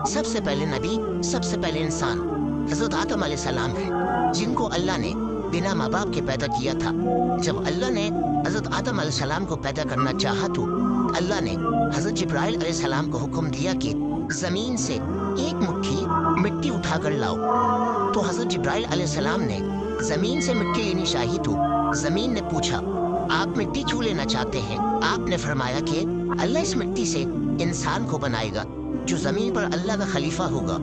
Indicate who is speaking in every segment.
Speaker 1: سب سے پہلے نبی، سب سے پہلے انسان حضرت آدم علیہ السلام ہے، جن کو اللہ نے بنا ماں باپ کے پیدا کیا تھا۔ جب اللہ نے حضرت آدم علیہ السلام کو پیدا کرنا چاہا تو اللہ نے حضرت جبرائیل علیہ السلام کو حکم دیا کہ زمین سے ایک مٹھی مٹی اٹھا کر لاؤ۔ تو حضرت جبرائیل علیہ السلام نے زمین سے مٹی لینی چاہی تو زمین نے پوچھا، آپ مٹی کیوں لینا چاہتے ہیں؟ آپ نے فرمایا کہ اللہ اس مٹی سے انسان کو بنائے گا جو زمین پر اللہ کا خلیفہ ہوگا۔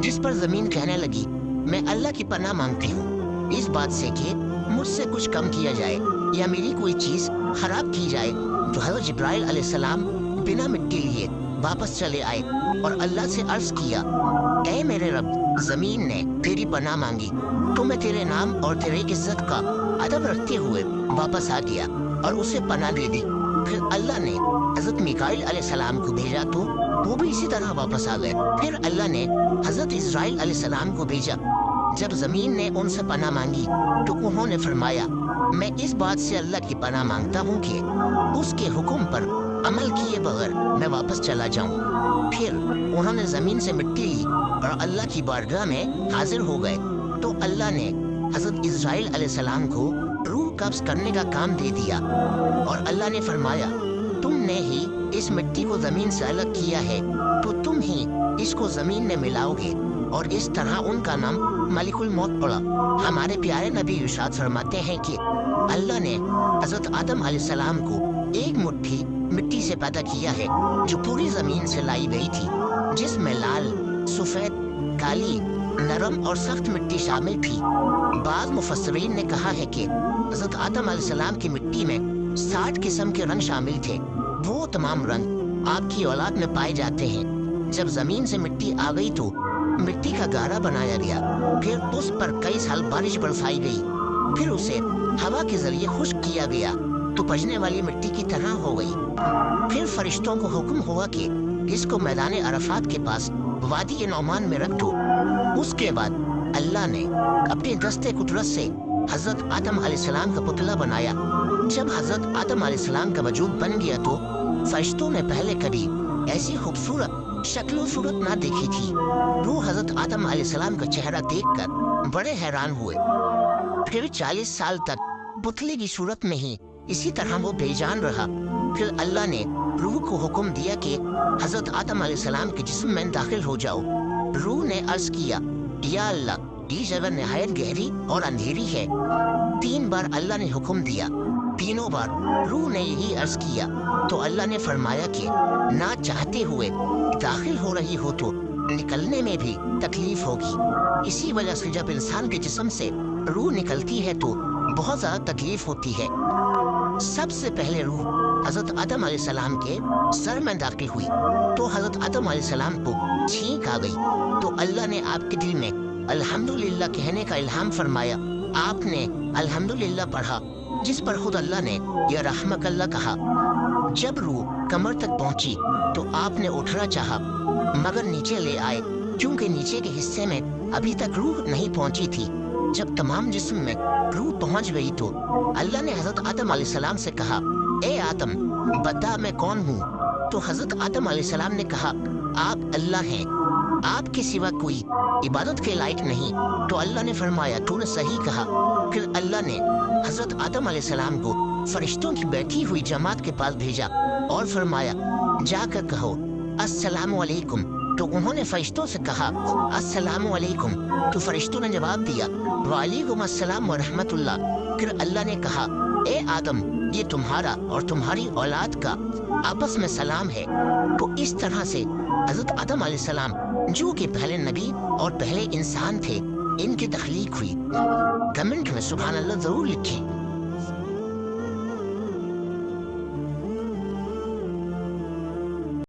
Speaker 1: جس پر زمین کہنے لگی، میں اللہ کی پناہ مانگتی ہوں اس بات سے کہ مجھ سے کچھ کم کیا جائے یا میری کوئی چیز خراب کی جائے۔ تو حضرت جبرائیل علیہ السلام بنا مٹی لیے واپس چلے آئے اور اللہ سے عرض کیا، اے میرے رب، زمین نے تیری پناہ مانگی تو میں تیرے نام اور تیرے عزت کا ادب رکھتے ہوئے واپس آ گیا اور اسے پناہ دے دی۔ پھر اللہ نے حضرت میکائیل علیہ السلام کو بھیجا تو وہ بھی اسی طرح واپس آ گئے۔ پھر اللہ نے حضرت اسرائیل علیہ السلام کو بھیجا۔ جب زمین نے ان سے پناہ مانگی تو انہوں نے فرمایا، میں اس بات سے اللہ کی پناہ مانگتا ہوں کہ اس کے حکم پر عمل کیے بغیر میں واپس چلا جاؤں۔ پھر انہوں نے زمین سے مٹی لی اور اللہ کی بارگاہ میں حاضر ہو گئے تو اللہ نے حضرت اسرائیل علیہ السلام کو روح قبض کرنے کا کام دے دیا اور اللہ نے فرمایا، تم نے ہی اس مٹی کو زمین سے الگ کیا ہے تو تم ہی اس کو زمین میں ملاؤ گے، اور اس طرح ان کا نام ملک الموت پڑا۔ ہمارے پیارے نبی ارشاد فرماتے ہیں کہ اللہ نے حضرت آدم علیہ السلام کو ایک مٹھی مٹی سے پیدا کیا ہے جو پوری زمین سے لائی گئی تھی، جس میں لال، سفید، کالی، نرم اور سخت مٹی شامل تھی۔ بعض مفسرین نے کہا ہے کہ حضرت آدم علیہ السلام کی مٹی میں 60 قسم کے رنگ شامل تھے۔ وہ تمام رنگ آپ کی اولاد میں پائے جاتے ہیں۔ جب زمین سے مٹی آ گئی تو مٹی کا گارا بنایا گیا، پھر اس پر کئی سال بارش برسائی گئی، پھر اسے ہوا کے ذریعے خشک کیا گیا تو پجنے والی مٹی کی طرح ہو گئی۔ پھر فرشتوں کو حکم ہوا کہ اس کو میدان عرفات کے پاس وادی نعمان میں رکھ دو۔ اس کے بعد اللہ نے اپنے دستے قدرت سے حضرت آدم علیہ السلام کا پتلا بنایا۔ جب حضرت آدم علیہ السلام کا وجود بن گیا تو فرشتوں نے پہلے کبھی ایسی خوبصورت شکل و صورت نہ دیکھی تھی۔ وہ حضرت آدم علیہ السلام کا چہرہ دیکھ کر بڑے حیران ہوئے۔ پھر 40 سال تک پتلے کی صورت میں ہی اسی طرح وہ بے جان رہا۔ پھر اللہ نے روح کو حکم دیا کہ حضرت آدم علیہ السلام کے جسم میں داخل ہو جاؤ۔ روح نے عرض کیا، یا اللہ، یہ جگہ نہایت گہری اور اندھیری ہے۔ 3 بار اللہ نے حکم دیا، تینوں بار روح نے یہی عرض کیا تو اللہ نے فرمایا کہ نہ چاہتے ہوئے داخل ہو رہی ہو تو نکلنے میں بھی تکلیف ہوگی۔ اسی وجہ سے جب انسان کے جسم سے روح نکلتی ہے تو بہت زیادہ تکلیف ہوتی ہے۔ سب سے پہلے روح حضرت آدم علیہ السلام کے سر میں داخل ہوئی تو حضرت آدم علیہ السلام کو چھینک آ گئی تو اللہ نے آپ کے دل میں الحمدللہ کہنے کا الہام فرمایا۔ آپ نے الحمدللہ پڑھا، جس پر خود اللہ نے یا رحمک اللہ کہا۔ جب روح کمر تک پہنچی تو آپ نے اٹھنا چاہا مگر نیچے لے آئے، کیونکہ نیچے کے حصے میں ابھی تک روح نہیں پہنچی تھی۔ جب تمام جسم میں روح پہنچ گئی تو اللہ نے حضرت آدم علیہ السلام سے کہا، اے آدم، بتا میں کون ہوں؟ تو حضرت آدم علیہ السلام نے کہا، آپ اللہ ہیں، آپ کے سوا کوئی عبادت کے لائق نہیں۔ تو اللہ نے فرمایا، تو نے صحیح کہا۔ پھر اللہ نے حضرت آدم علیہ السلام کو فرشتوں کی بیٹھی ہوئی جماعت کے پاس بھیجا اور فرمایا، جا کر کہو السلام علیکم۔ تو انہوں نے فرشتوں سے کہا، السلام علیکم۔ تو فرشتوں نے جواب دیا، وعلیکم السلام ورحمۃ اللہ۔ پھر اللہ نے کہا، اے آدم، یہ تمہارا اور تمہاری اولاد کا آپس میں سلام ہے۔ تو اس طرح سے حضرت آدم علیہ السلام، جو کہ پہلے نبی اور پہلے انسان تھے، ان کی تخلیق ہوئی۔ کمنٹ میں سبحان اللہ ضرور لکھیں۔